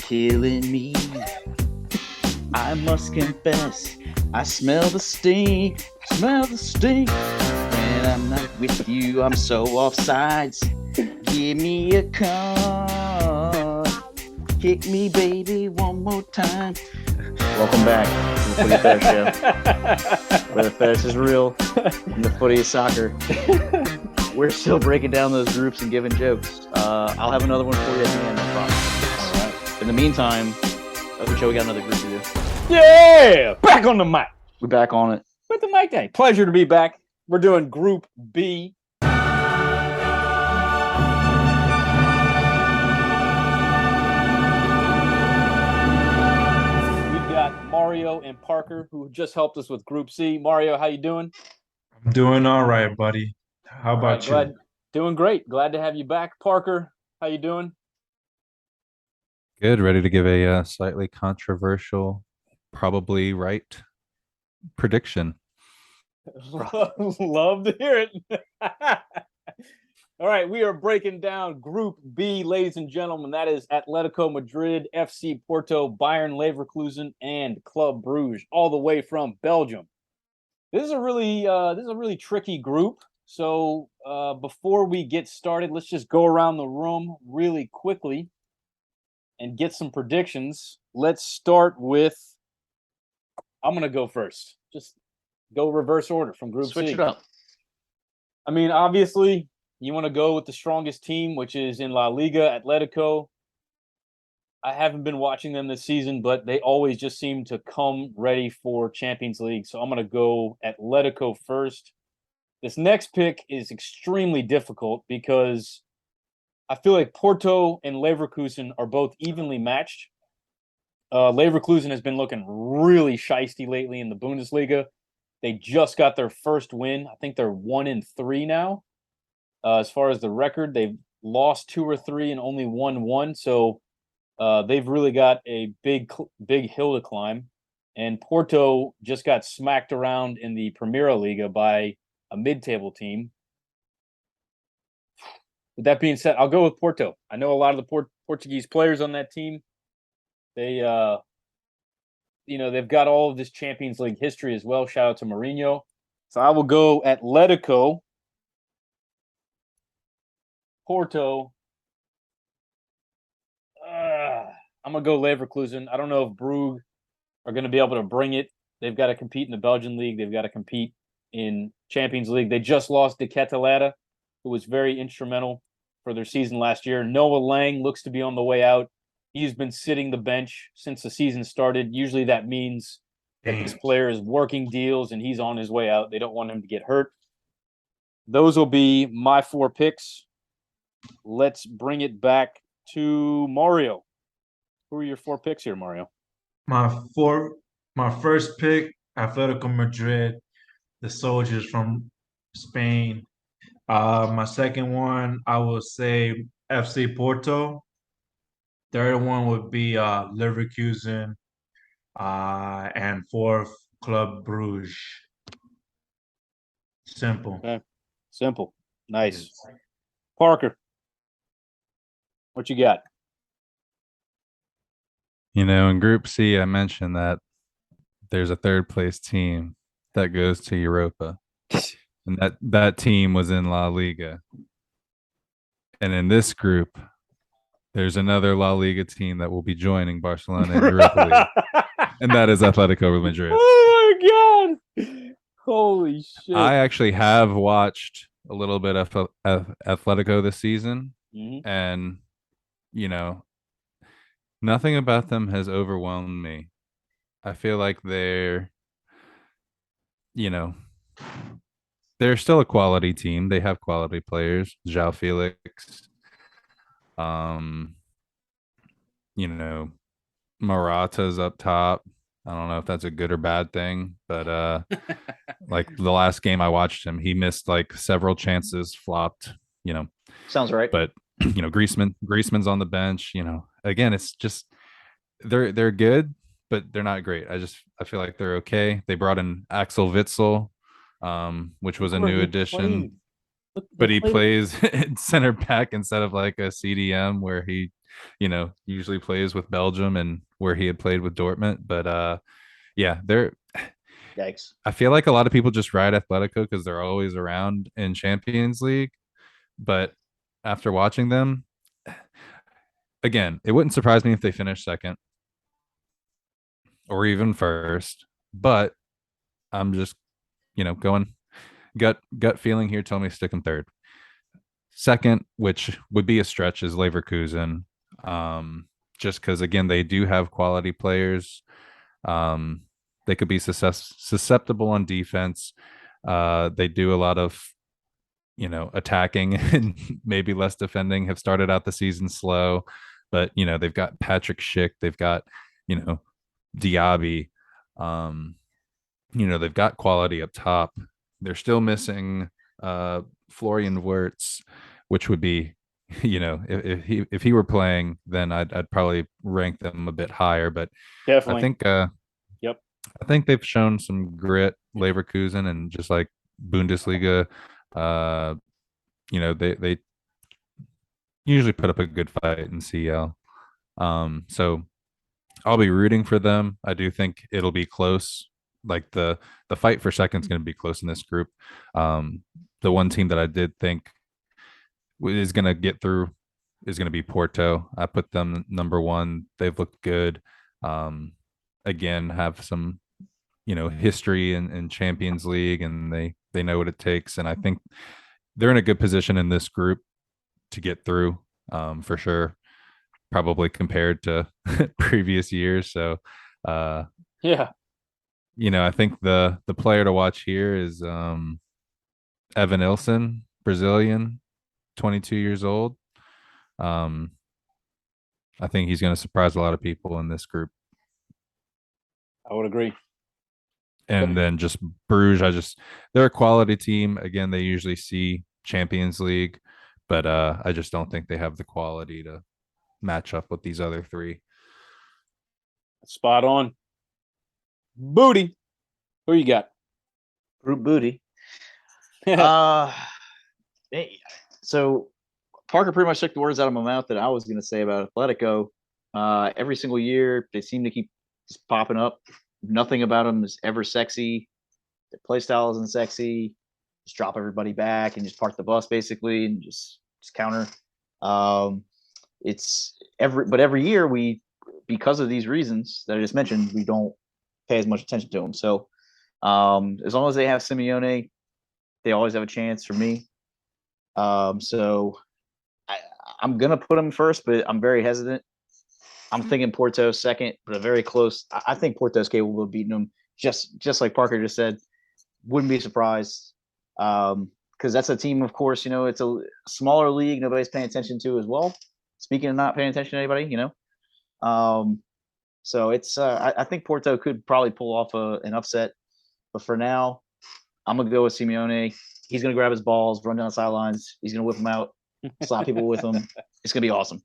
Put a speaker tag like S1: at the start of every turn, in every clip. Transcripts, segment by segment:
S1: killing me. I must confess, I smell the stink. When I'm not with you, I'm so off sides. Give me a card. Kick me, baby, one more time. Welcome back to the Footy Fair Show, where the fetish is real and the footy is soccer. We're still breaking down those groups and giving jokes. I'll have another one for you at the end, no problem. All right. In the meantime, Ocho, we got another group to do.
S2: Yeah! Back on the mic.
S1: We're back on it.
S2: With the Mic Daddy. Pleasure to be back. We're doing Group B. We've got Mario and Parker, who just helped us with Group C. Mario, how you doing?
S3: I'm doing all right, buddy. How about you?
S2: Doing great. Glad to have you back. Parker, how you doing?
S4: Good. Ready to give a slightly controversial, probably right prediction.
S2: Love to hear it. All right, we are breaking down Group B, ladies and gentlemen. That is Atletico Madrid, FC Porto, Bayern Leverkusen, and Club Brugge, all the way from Belgium. This is a really tricky group. So before we get started, let's just go around the room really quickly and get some predictions. Let's start with, I'm going to go first. Just go reverse order from Group C.
S1: Switch it up.
S2: I mean, obviously, you want to go with the strongest team, which is in La Liga, Atletico. I haven't been watching them this season, but they always just seem to come ready for Champions League. So I'm going to go Atletico first. This next pick is extremely difficult because I feel like Porto and Leverkusen are both evenly matched. Leverkusen has been looking really shiesty lately in the Bundesliga. They just got their first win. I think they're 1-3 now. As far as the record, they've lost 2 or 3 and only won 1. So they've really got a big hill to climb. And Porto just got smacked around in the Premier Liga by a mid-table team. With that being said, I'll go with Porto. I know a lot of the Portuguese players on that team. They, they've got all of this Champions League history as well. Shout out to Mourinho. So I will go Atletico, Porto. I'm going to go Leverkusen. I don't know if Brugge are going to be able to bring it. They've got to compete in the Belgian league. They've got to compete in Champions League. They just lost to Catalata, who was very instrumental for their season last year. Noah Lang looks to be on the way out. He's been sitting the bench since the season started. Usually that means that this player is working deals and he's on his way out. They don't want him to get hurt. Those will be my 4 picks. Let's bring it back to Mario. Who are your 4 picks here, Mario?
S3: My first pick, Atletico Madrid, the soldiers from Spain. My second one, I will say FC Porto. Third one would be Leverkusen, and fourth, Club Brugge. Simple.
S2: Okay. Simple. Nice. Parker, what you got?
S4: In Group C, I mentioned that there's a third place team that goes to Europa. And that team was in La Liga. And in this group, there's another La Liga team that will be joining Barcelona in Europa League. And that is Atletico Madrid.
S2: Oh, my God. Holy shit.
S4: I actually have watched a little bit of Atletico this season.
S2: Mm-hmm.
S4: And, nothing about them has overwhelmed me. I feel like they're still a quality team. They have quality players. João Felix, Morata's up top. I don't know if that's a good or bad thing, but like the last game I watched him, he missed like several chances, flopped.
S1: Sounds right.
S4: But Griezmann's on the bench. Again, it's just they're good, but they're not great. I feel like they're okay. They brought in Axel Witsel, which was a new addition, but he plays center back instead of like a CDM where he usually plays with Belgium and where he had played with Dortmund. But yeah, they're
S1: Yikes.
S4: I feel like a lot of people just ride Atletico because they're always around in Champions League. But after watching them, again, it wouldn't surprise me if they finish second or even first. But I'm just, going gut feeling here. Tell me stick them third. Second, which would be a stretch, is Leverkusen. Just because again they do have quality players. They could be susceptible on defense. They do a lot of attacking and maybe less defending. Have started out the season slow, but they've got Patrick Schick. They've got Diaby. They've got quality up top. They're still missing Florian Wirtz, which would be, if he were playing, then I'd probably rank them a bit higher. But
S2: Definitely.
S4: I think
S2: Yep.
S4: I think they've shown some grit, Leverkusen, and just like Bundesliga, they usually put up a good fight in CL. So I'll be rooting for them. I do think it'll be close. Like the fight for second is going to be close in this group. The one team that I did think is going to get through is going to be Porto. I put them number one. They've looked good. Again, have some history in Champions League, and they know what it takes. And I think they're in a good position in this group to get through, for sure. Probably compared to previous years. So
S2: yeah.
S4: I think the player to watch here is Evan Ilson, Brazilian, 22 years old. I think he's going to surprise a lot of people in this group.
S2: I would agree.
S4: And then just Bruges, they're a quality team. Again, they usually see Champions League, but I just don't think they have the quality to match up with these other three.
S2: Spot on. Booty. Who you got?
S1: Group booty. So Parker pretty much took the words out of my mouth that I was going to say about Atletico. Every single year, they seem to keep just popping up. Nothing about them is ever sexy. Their play style isn't sexy. Just drop everybody back and just park the bus basically, and just counter. But every year because of these reasons that I just mentioned, we don't pay as much attention to them. So as long as they have Simeone, they always have a chance for me. So I'm gonna put them first, but I'm very hesitant. I'm thinking Porto second, but a very close. I think Porto's capable of beating them. Just like Parker just said, wouldn't be surprised. Because that's a team, of course, it's a smaller league. Nobody's paying attention to as well. Speaking of not paying attention to anybody, so it's. I think Porto could probably pull off an upset, but for now, I'm gonna go with Simeone. He's gonna grab his balls, run down the sidelines. He's gonna whip them out, slap people with them. It's gonna be awesome.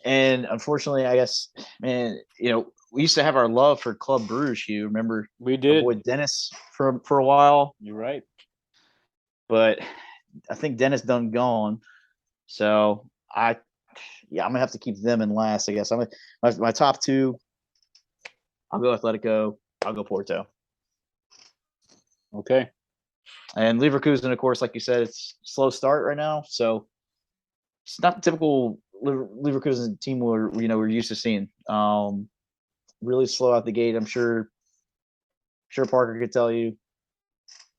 S1: And unfortunately, I guess, man, we used to have our love for Club Bruges. You remember?
S2: We did.
S1: Avoid Dennis for a while.
S2: You're right.
S1: But I think Dennis done gone. So I'm gonna have to keep them in last, I guess. My top two. I'll go Atletico. I'll go Porto.
S2: Okay.
S1: And Leverkusen, of course, like you said, it's a slow start right now. So it's not the typical Leverkusen team we're used to seeing. Really slow out the gate. I'm sure Parker could tell you.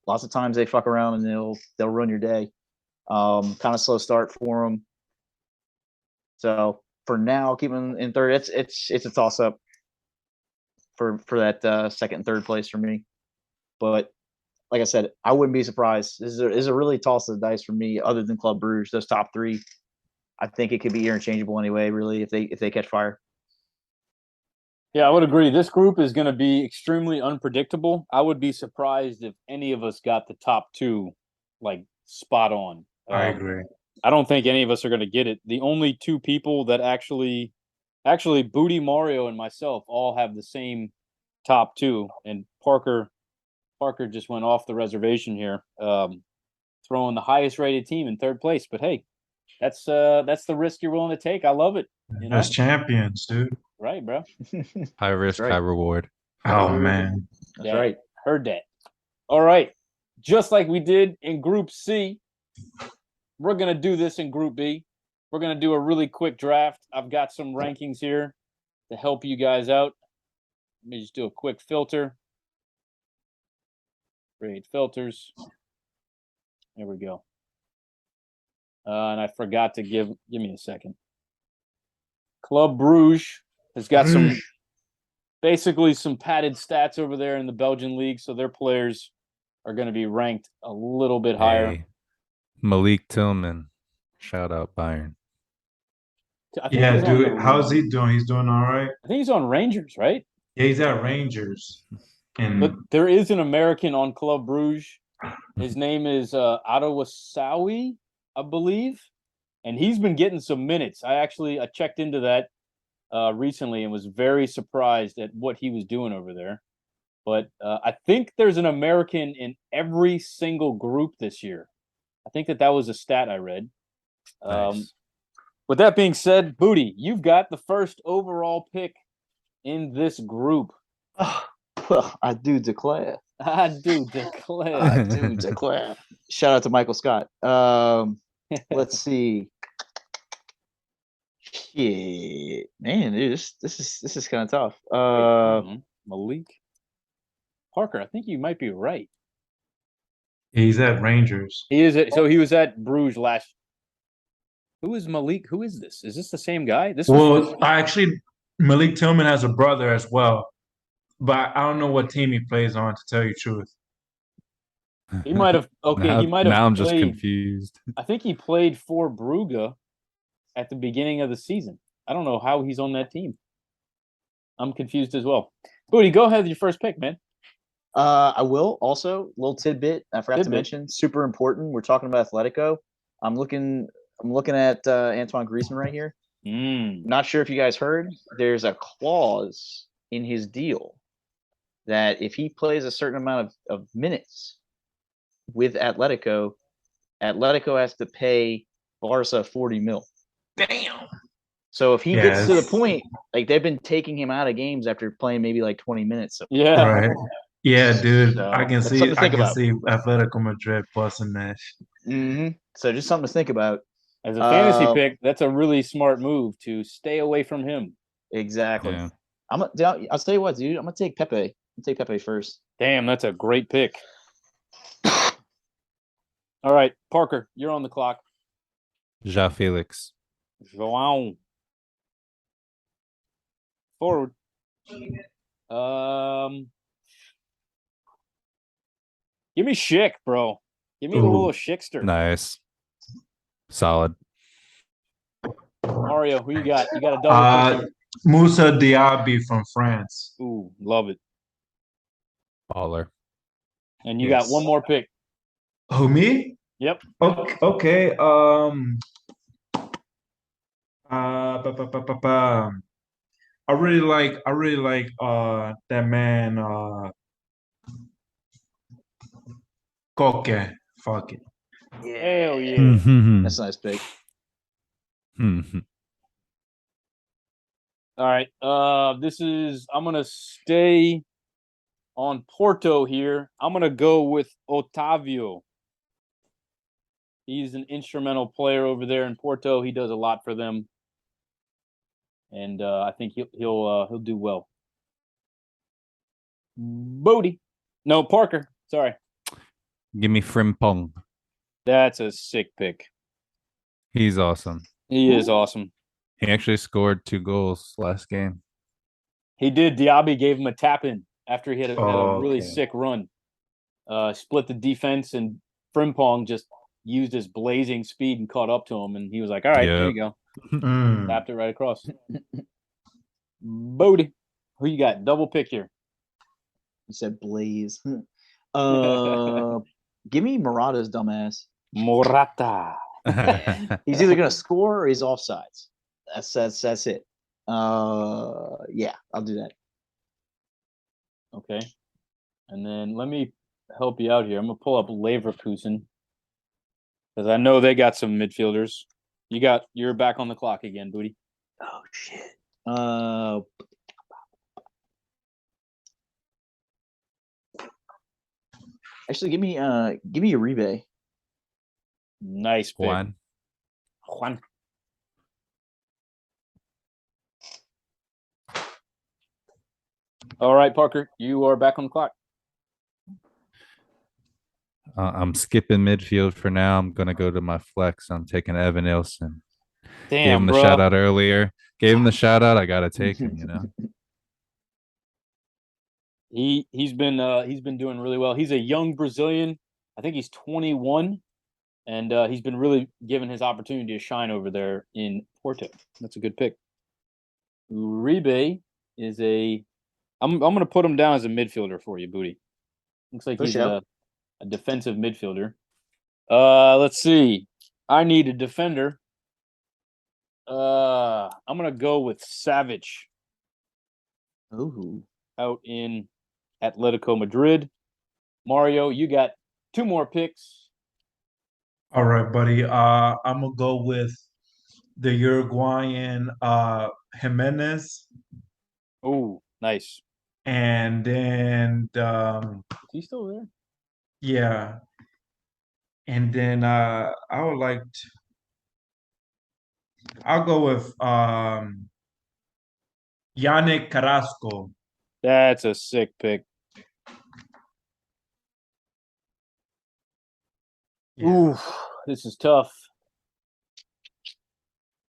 S1: Lots of times they fuck around and they'll run your day. Kind of slow start for them. So for now, keep them in third. It's a toss up for that second and third place for me. But like I said, I wouldn't be surprised. This is a really toss of the dice for me. Other than Club Bruges, those top three, I think it could be interchangeable anyway. Really, if they catch fire.
S2: Yeah, I would agree. This group is going to be extremely unpredictable. I would be surprised if any of us got the top two, like, spot on.
S3: I agree.
S2: I don't think any of us are going to get it. The only two people that actually Booty, Mario, and myself all have the same top two. And Parker just went off the reservation here, throwing the highest rated team in third place. But hey, That's the risk you're willing to take. I love it. You know,
S3: As champions, dude.
S2: right, bro.
S4: High risk,
S1: right.
S4: high reward.
S3: Oh man.
S1: That's right.
S2: Heard that. All right. Just like we did in Group C, we're gonna do this in Group B. We're gonna do a really quick draft. I've got some rankings here to help you guys out. Let me just do a quick filter. Create filters. There we go. And I forgot to give me a second. Club Brugge has got basically some padded stats over there in the Belgian league, so their players are going to be ranked a little bit higher.
S4: Hey, Malik Tillman, shout out Bayern.
S3: Yeah, dude. How's he doing? He's doing all right.
S2: I think he's on Rangers, right?
S3: Yeah, he's at Rangers. And
S2: But there is an American on Club Brugge. His name is Adawasawi, I believe, and he's been getting some minutes. I checked into that recently and was very surprised at what he was doing over there. But I think there's an American in every single group this year. I think that was a stat I read.
S4: Nice.
S2: With that being said, Booty, you've got the first overall pick in this group.
S1: Well, I do declare.
S2: I do declare.
S1: I do declare. Shout out to Michael Scott. Let's see. Shit, man, dude, this is kind of tough.
S2: Malik Parker, I think you might be right.
S3: he's at Rangers.
S2: He is. So he was at Bruges last. Who is Malik? Who is this? Is this the same guy?
S3: Malik Tillman has a brother as well, but I don't know what team he plays on, to tell you the truth.
S2: He might have. Okay,
S4: now,
S2: he might have.
S4: Now I'm just
S2: played,
S4: confused.
S2: I think he played for Brugge at the beginning of the season. I don't know how he's on that team. I'm confused as well. Booty, go ahead with your first pick, man.
S1: I will also little tidbit I forgot to mention, super important. We're talking about Atletico. I'm looking at Antoine Griezmann right here. Not sure if you guys heard. There's a clause in his deal that if he plays a certain amount of minutes with Atletico has to pay Barca 40 mil.
S3: Damn.
S1: So if he gets to the point, like they've been taking him out of games after playing maybe like 20 minutes. So.
S2: Yeah.
S3: Right. Yeah, dude.
S1: So,
S3: I can see Atletico Madrid plusing that.
S1: Mm-hmm. So just something to think about.
S2: As a fantasy pick, that's a really smart move to stay away from him.
S1: Exactly.
S4: Yeah.
S1: I'll tell you what, dude. I'm gonna take Pepe. I'm gonna take Pepe first.
S2: Damn, that's a great pick. All right, Parker, you're on the clock.
S4: Ja Felix.
S2: João. Forward. Give me Schick, bro. Give me a little Schickster.
S4: Nice. Solid.
S2: Mario, who you got? You got a double pick.
S3: Moussa Diaby from France.
S2: Ooh, love it.
S4: Baller.
S2: And you got one more pick.
S3: Who, me?
S2: Yep.
S3: Okay. I really like that man Koke. Fuck it.
S2: Hell yeah.
S1: That's a nice pick.
S2: All right. I'm gonna stay on Porto here. I'm gonna go with Otavio. He's an instrumental player over there in Porto. He does a lot for them, and I think he'll do well. Parker. Sorry.
S4: Give me Frimpong.
S2: That's a sick pick.
S4: He's awesome.
S2: He is awesome.
S4: He actually scored 2 goals last game.
S2: He did. Diaby gave him a tap-in after he had a really sick run. Split the defense, and Frimpong just used his blazing speed and caught up to him, and he was like, all right, there you go. Tapped it right across. Bodie, who you got? Double pick here.
S1: You said Blaze. Give me Morata's dumbass.
S2: Morata.
S1: He's either gonna score or he's offsides. That's it. Yeah, I'll do that.
S2: Okay. And then let me help you out here. I'm gonna pull up Leverkusen because I know they got some midfielders. You're back on the clock again, Booty.
S1: Oh shit. Actually, give me Uribe.
S2: Nice pick.
S4: Juan.
S2: All right, Parker, you are back on the clock.
S4: I'm skipping midfield for now. I'm gonna go to my flex. I'm taking Evan Ilson. Gave
S2: Damn,
S4: him the
S2: bro.
S4: shout out earlier. Gave him the shout out. I gotta take him. You know.
S2: He's been doing really well. He's a young Brazilian. I think he's 21, and he's been really given his opportunity to shine over there in Porto. That's a good pick. Uribe is I'm going to put him down as a midfielder for you, Booty. Looks like he's a defensive midfielder. Let's see. I need a defender. I'm going to go with Savage.
S1: Ooh.
S2: Out in Atletico Madrid. Mario, you got 2 more picks.
S3: All right, buddy. I'm gonna go with the Uruguayan Jimenez,
S2: Oh, nice.
S3: and then
S2: Is he still there?
S3: yeah, and then I would like to, I'll go with Yannick Carrasco.
S2: That's a sick pick.
S3: Yeah.
S2: Ooh, this is tough.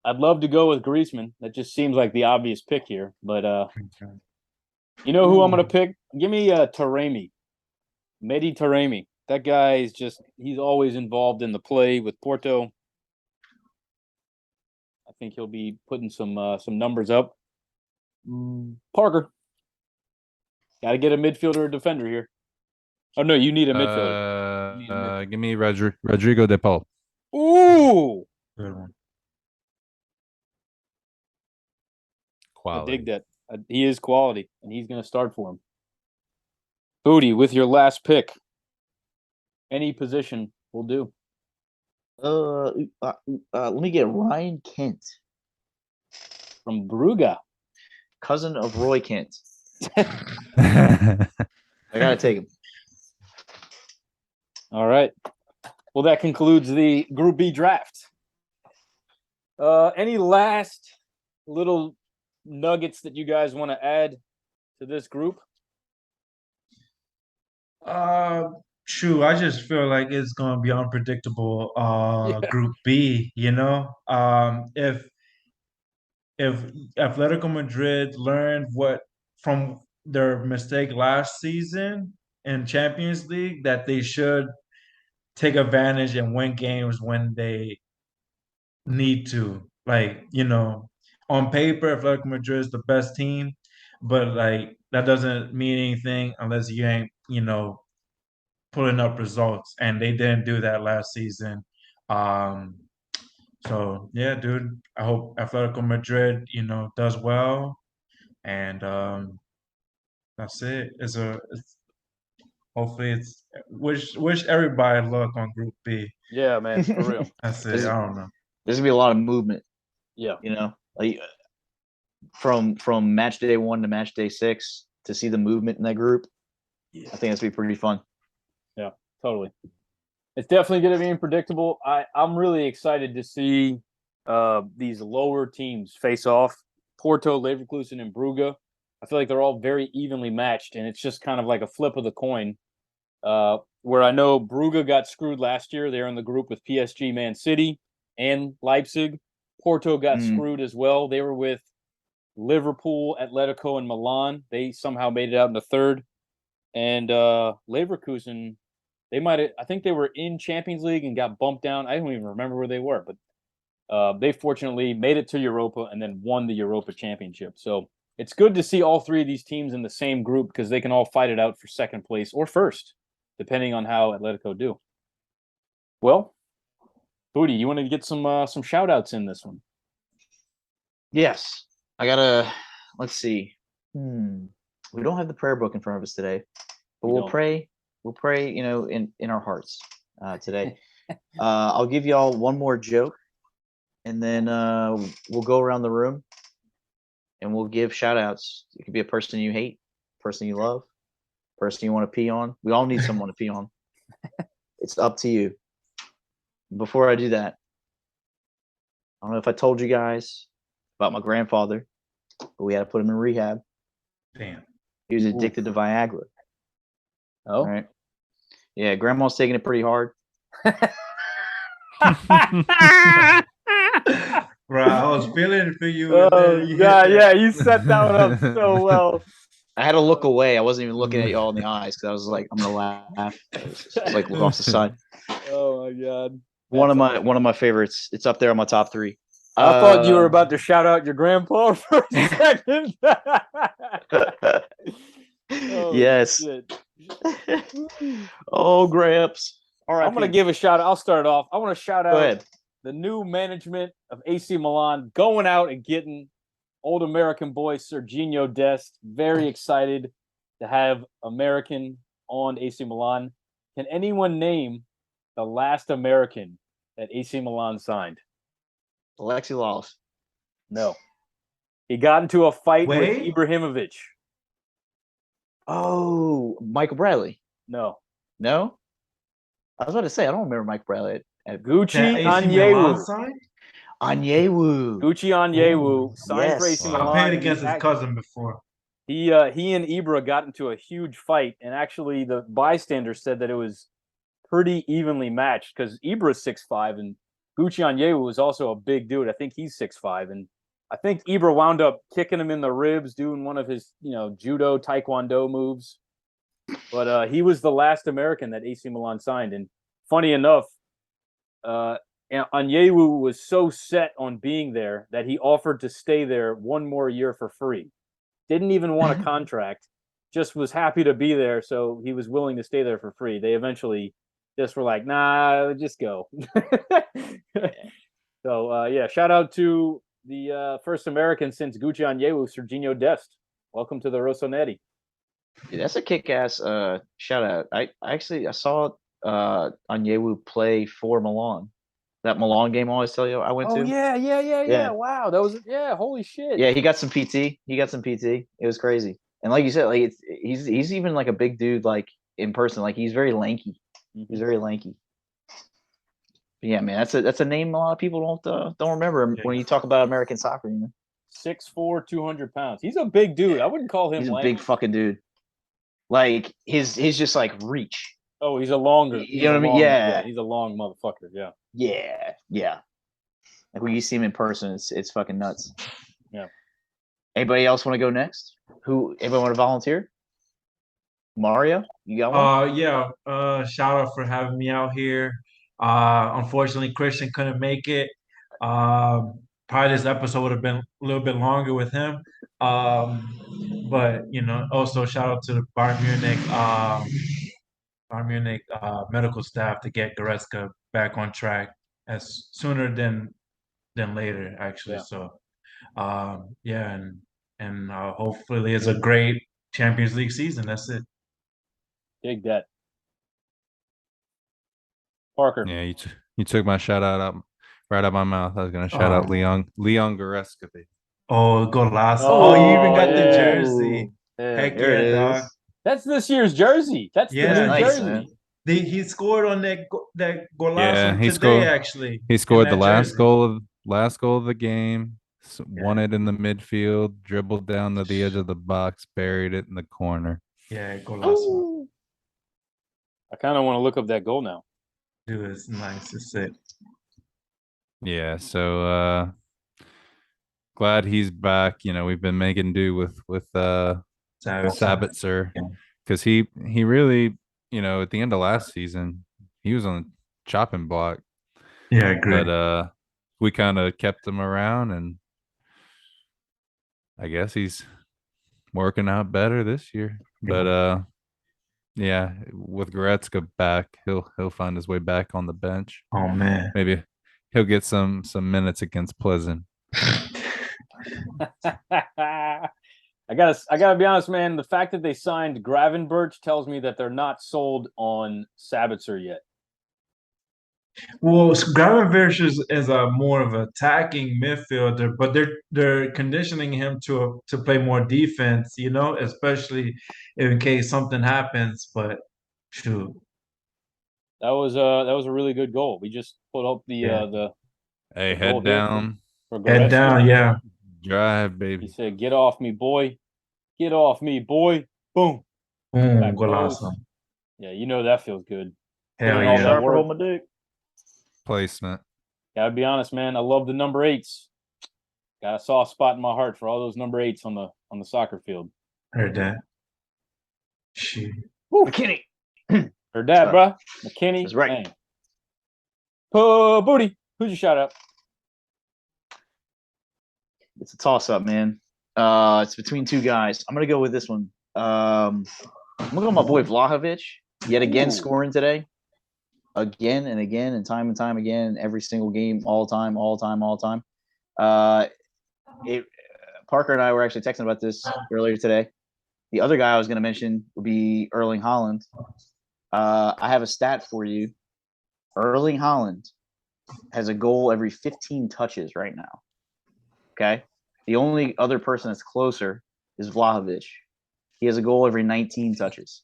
S2: I'd love to go with Griezmann. That just seems like the obvious pick here. But you know who I'm going to pick? Give me Taremi. Mehdi Taremi. That guy is he's always involved in the play with Porto. I think he'll be putting some numbers up. Parker. Got to get a midfielder or defender here. Oh, no, you need a midfielder.
S4: Give me Rodrigo De Paul.
S2: Ooh!
S3: Good one.
S4: Quality.
S2: I dig that. He is quality, and he's going to start for him. Booty, with your last pick, any position will do.
S1: Let me get Ryan Kent,
S2: From Brugge.
S1: cousin of Roy Kent. I gotta take him.
S2: All right. Well, that concludes the Group B draft. Any last little nuggets that you guys want to add to this group?
S3: True. I just feel like it's gonna be unpredictable.
S2: Yeah.
S3: Group B. You know, if Atletico Madrid learned what from their mistake last season in Champions League, that they should take advantage and win games when they need to. Like, on paper, Atletico Madrid is the best team, but like that doesn't mean anything unless you ain't, pulling up results. And they didn't do that last season. So yeah, dude, I hope Atletico Madrid, does well. And that's it. Hopefully it's wish everybody luck on Group B.
S2: Yeah, man, for real.
S3: That's it. I don't know.
S1: There's gonna be a lot of movement.
S2: Yeah.
S1: Like from match day 1 to match day 6 to see the movement in that group. Yeah. I think that's gonna be pretty fun.
S2: Yeah, totally. It's definitely going to be unpredictable. I'm really excited to see these lower teams face off. Porto, Leverkusen, and Brugge. I feel like they're all very evenly matched, and it's just kind of like a flip of the coin. Where I know Brugge got screwed last year. They're in the group with PSG, Man City, and Leipzig. Porto got screwed as well. They were with Liverpool, Atletico, and Milan. They somehow made it out in the third. And Leverkusen, I think they were in Champions League and got bumped down. I don't even remember where they were, but they fortunately made it to Europa and then won the Europa Championship. So it's good to see all 3 of these teams in the same group because they can all fight it out for second place or first, depending on how Atletico do. Well, Booty, you want to get some shout outs in this one?
S1: Yes. Let's see. We don't have the prayer book in front of us today, but we'll pray. We'll pray, in our hearts today. I'll give y'all one more joke. and then we'll go around the room and we'll give shout outs. It could be a person you hate, person you love, person you want to pee on. We all need someone to pee on. It's up to you. Before I do that, I don't know if I told you guys about my grandfather, but we had to put him in rehab.
S3: Damn.
S1: He was addicted to Viagra.
S2: Oh,
S1: All right. Yeah, grandma's taking it pretty hard.
S3: Bro, I was feeling it for you.
S2: oh
S3: You hit
S2: God,
S3: that.
S2: yeah, you set that one up so well.
S1: I had to look away. I wasn't even looking at y'all in the eyes because I was like, I'm gonna laugh. I was like, look off the side.
S2: Oh my God.
S1: One of my favorites. It's up there on my top 3.
S2: I thought you were about to shout out your grandpa for a second. Oh,
S1: yes.
S2: shit.
S1: Oh, Gramps. All right.
S2: I'm going to give a shout out. I'll start off. I want to shout
S1: Go
S2: out
S1: ahead.
S2: the new management of AC Milan going out and getting old American boy Serginho Dest. Very excited to have American on AC Milan. Can anyone name the last American that AC Milan signed?
S1: Alexi Laws.
S2: No. He got into a fight
S3: Wait.
S2: with Ibrahimovic.
S1: Oh, Michael Bradley.
S2: No.
S1: No? I was about to say, I don't remember Mike Bradley at
S2: Gucci
S3: That AC Milan
S2: Onyewu.
S3: side?
S1: Onyewu.
S2: Gucci Onyewu signed for
S1: yes.
S2: AC
S3: I
S2: Milan.
S3: played against his cousin before.
S2: He and Ibra got into a huge fight, and actually the bystanders said that it was pretty evenly matched because Ibra's 6'5", and Gucci Onyewu was also a big dude. I think he's 6'5", and I think Ibra wound up kicking him in the ribs, doing one of his judo taekwondo moves. But he was the last American that AC Milan signed, and funny enough, Onyewu was so set on being there that he offered to stay there one more year for free. Didn't even want a contract, just was happy to be there, so he was willing to stay there for free. They eventually just were like, nah, just go. So, yeah, shout out to the first American since Gucci Onyewu, Serginho Dest. Welcome to the Rossoneri.
S1: Yeah, that's a kick-ass shout out. I saw Onyewu play for Milan. That Milan game I always tell you I went to.
S2: Oh, yeah. Wow, that was, holy shit.
S1: Yeah, he got some PT. It was crazy. And like you said, like he's even like a big dude, like in person. Like he's very lanky. He's very lanky. But yeah, man, that's a name a lot of people don't remember when you talk about American soccer.
S2: 6'4", 200 pounds. He's a big dude. I wouldn't call him
S1: He's
S2: lanky.
S1: a big fucking dude. Like his just like reach.
S2: Oh, he's a longer.
S1: You know what I mean? Yeah.
S2: He's a long motherfucker. Yeah.
S1: Yeah. Like when you see him in person, it's fucking nuts.
S2: Yeah.
S1: Anybody else want to go next? Anybody want to volunteer? Mario, you got one?
S3: Yeah. Shout out for having me out here. Unfortunately, Christian couldn't make it. Probably this episode would have been a little bit longer with him. But also shout out to the Bayern Munich medical staff to get Goretzka back on track as sooner than later, actually.
S2: Yeah.
S3: So, and hopefully it's a great Champions League season. That's it.
S2: Big that. Parker.
S4: Yeah, you took my shout out right out my mouth. I was gonna shout out Leon Goretzka.
S3: Oh, golazo! Oh, you even got the
S2: yeah.
S3: jersey.
S2: Yeah.
S3: Heck
S1: There it
S3: yeah,
S1: is.
S3: dog.
S2: That's this year's jersey. That's the new
S1: nice,
S2: jersey.
S1: man.
S3: He scored on that golazo
S4: Yeah, he
S3: today.
S4: scored.
S3: Actually,
S4: He scored the
S3: that
S4: last
S3: jersey.
S4: goal of the game. Won it in the midfield, dribbled down to the edge of the box, buried it in the corner.
S3: Yeah, golazo.
S2: I kind of want to look up that goal now.
S3: Dude, it's nice. It's it.
S4: Yeah, so glad he's back. We've been making do with Sabitzer because he really, at the end of last season, he was on the chopping block.
S3: Yeah, I agree.
S4: But we kind of kept him around, and I guess he's working out better this year. But yeah, with Goretzka back, he'll find his way back on the bench.
S3: Oh man,
S4: Maybe he'll get some minutes against Pleasant.
S2: I gotta be honest, man. The fact that they signed Gravenberch tells me that they're not sold on Sabitzer yet.
S3: Well, Gravenberch is a more of an attacking midfielder, but they're conditioning him to play more defense, especially in case something happens. But shoot,
S2: That was a really good goal. We just put up
S3: yeah,
S4: Hey,
S2: the goal
S4: head
S2: here
S4: down,
S2: for
S3: head
S2: Goretzka.
S3: down, yeah,
S4: drive,
S2: He
S4: baby.
S2: said, "Get off me, boy! Get off me, boy!" Boom,
S3: boom,
S2: back post.
S3: golazo,
S2: Yeah, you know that feels good.
S3: hell
S2: Putting all that
S3: yeah,
S1: Sharper
S2: work.
S1: hold my dick.
S4: Placement.
S2: Gotta be honest, man. I love the number 8s. Got a soft spot in my heart for all those number 8s on the soccer field.
S3: heard that. Shoot,
S1: McKinney.
S2: Heard that,
S1: Sorry.
S2: bruh. McKinney.
S1: That's right.
S2: Man. Booty. Who's your shout out?
S1: It's a toss up, man. It's between two guys. I'm gonna go with this one. I'm gonna go with my boy Vlahovic. Yet again,
S2: Ooh.
S1: scoring today. Again and again and time again, every single game, all time. Parker and I were actually texting about this earlier today. The other guy I was going to mention would be Erling Haaland. I have a stat for you. Erling Haaland has a goal every 15 touches right now. Okay. The only other person that's closer is Vlahovic. He has a goal every 19 touches.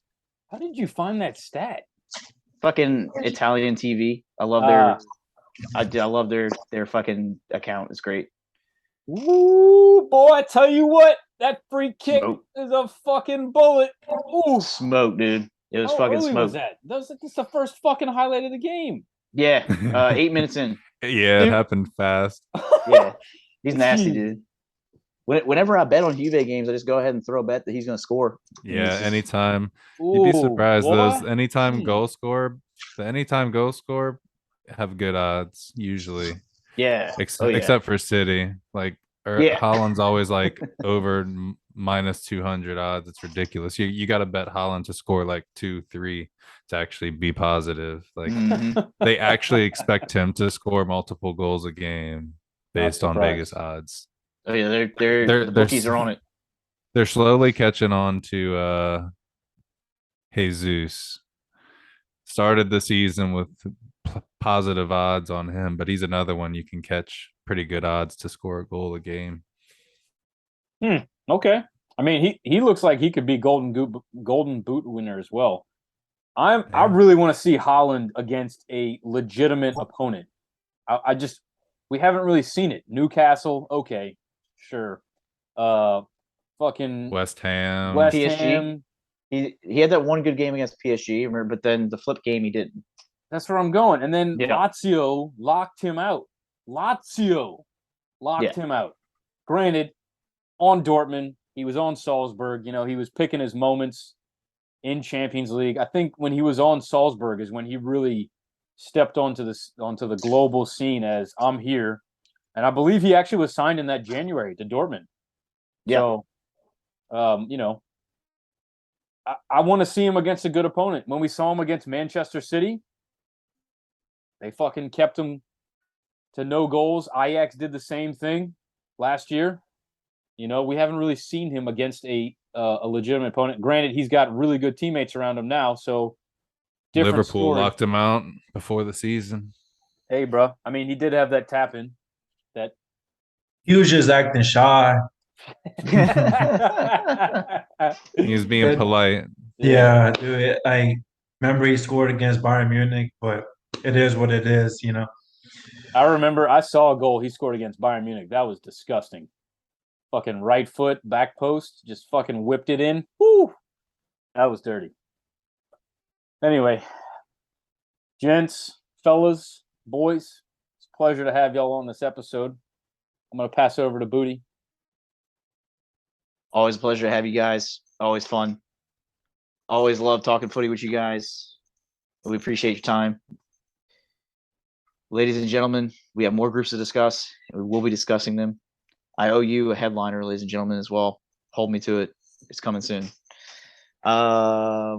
S2: How did you find that stat?
S1: Fucking Italian TV. I love their I love their fucking account. It's great.
S2: Woo, boy, I tell you what, that free kick
S1: Smoke.
S2: is a fucking bullet. Ooh.
S1: Smoke, dude. It was
S2: How
S1: fucking
S2: early
S1: smoke.
S2: was that? That's the first fucking highlight of the game.
S1: Yeah. 8 minutes in.
S4: Yeah, it happened fast.
S1: Yeah. He's nasty,
S2: Jeez.
S1: dude. Whenever I bet on Juve games, I just go ahead and throw a bet that he's going to score.
S4: Yeah,
S1: just,
S4: anytime.
S2: Ooh,
S4: You'd be surprised.
S2: boy.
S4: Those anytime
S2: Hmm.
S4: goal score, the anytime goal score have good odds usually.
S1: Yeah.
S4: Except for City. Like
S1: Yeah.
S4: Holland's always like over minus 200 odds. It's ridiculous. You got to bet Holland to score like 2-3 to actually be positive. Like they actually expect him to score multiple goals a game based on
S2: surprised.
S4: Vegas odds.
S1: Oh yeah, the bookies are on it.
S4: They're slowly catching on to Jesus. Started the season with positive odds on him, but he's another one you can catch pretty good odds to score a goal a game.
S2: Okay. I mean, he looks like he could be golden boot winner as well. I really want to see Haaland against a legitimate opponent. We haven't really seen it. Newcastle, okay, sure. Fucking
S4: West Ham.
S1: PSG. He had that one good game against PSG, remember, but then the flip game he didn't.
S2: That's where I'm going. And then
S1: Yeah.
S2: Lazio locked him out. Him out. Granted, on Dortmund, he was on Salzburg. You know, he was picking his moments in Champions League. I think when he was on Salzburg is when he really stepped onto the global scene as I'm here. And I believe he actually was signed in that January to Dortmund.
S1: Yeah.
S2: So, you know, I want to see him against a good opponent. When we saw him against Manchester City, they fucking kept him to no goals. Ajax did the same thing last year. You know, we haven't really seen him against a legitimate opponent. Granted, he's got really good teammates around him now, so different
S4: Liverpool
S2: story.
S4: locked him out before the season.
S2: Hey, bro. I mean, he did have that tap in. That
S3: he was just acting shy.
S4: He was being polite.
S3: Yeah, dude. I remember he scored against Bayern Munich, but it is what it is, you know.
S2: I remember I saw a goal he scored against Bayern Munich. That was disgusting. Fucking right foot, back post, just fucking whipped it in. Woo! That was dirty. Anyway, gents, fellas, boys, it's a pleasure to have y'all on this episode. I'm going to pass over to Booty.
S1: Always a pleasure to have you guys. Always fun. Always love talking footy with you guys. We appreciate your time. Ladies and gentlemen, we have more groups to discuss, and we will be discussing them. I owe you a headliner, ladies and gentlemen, as well. Hold me to it. It's coming soon. I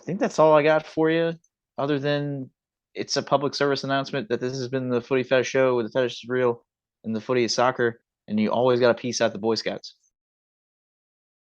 S1: think that's all I got for you, other than it's a public service announcement that this has been the Footy Fetish Show, where the fetish is real and the footy is soccer, and you always got to peace out the Boy Scouts.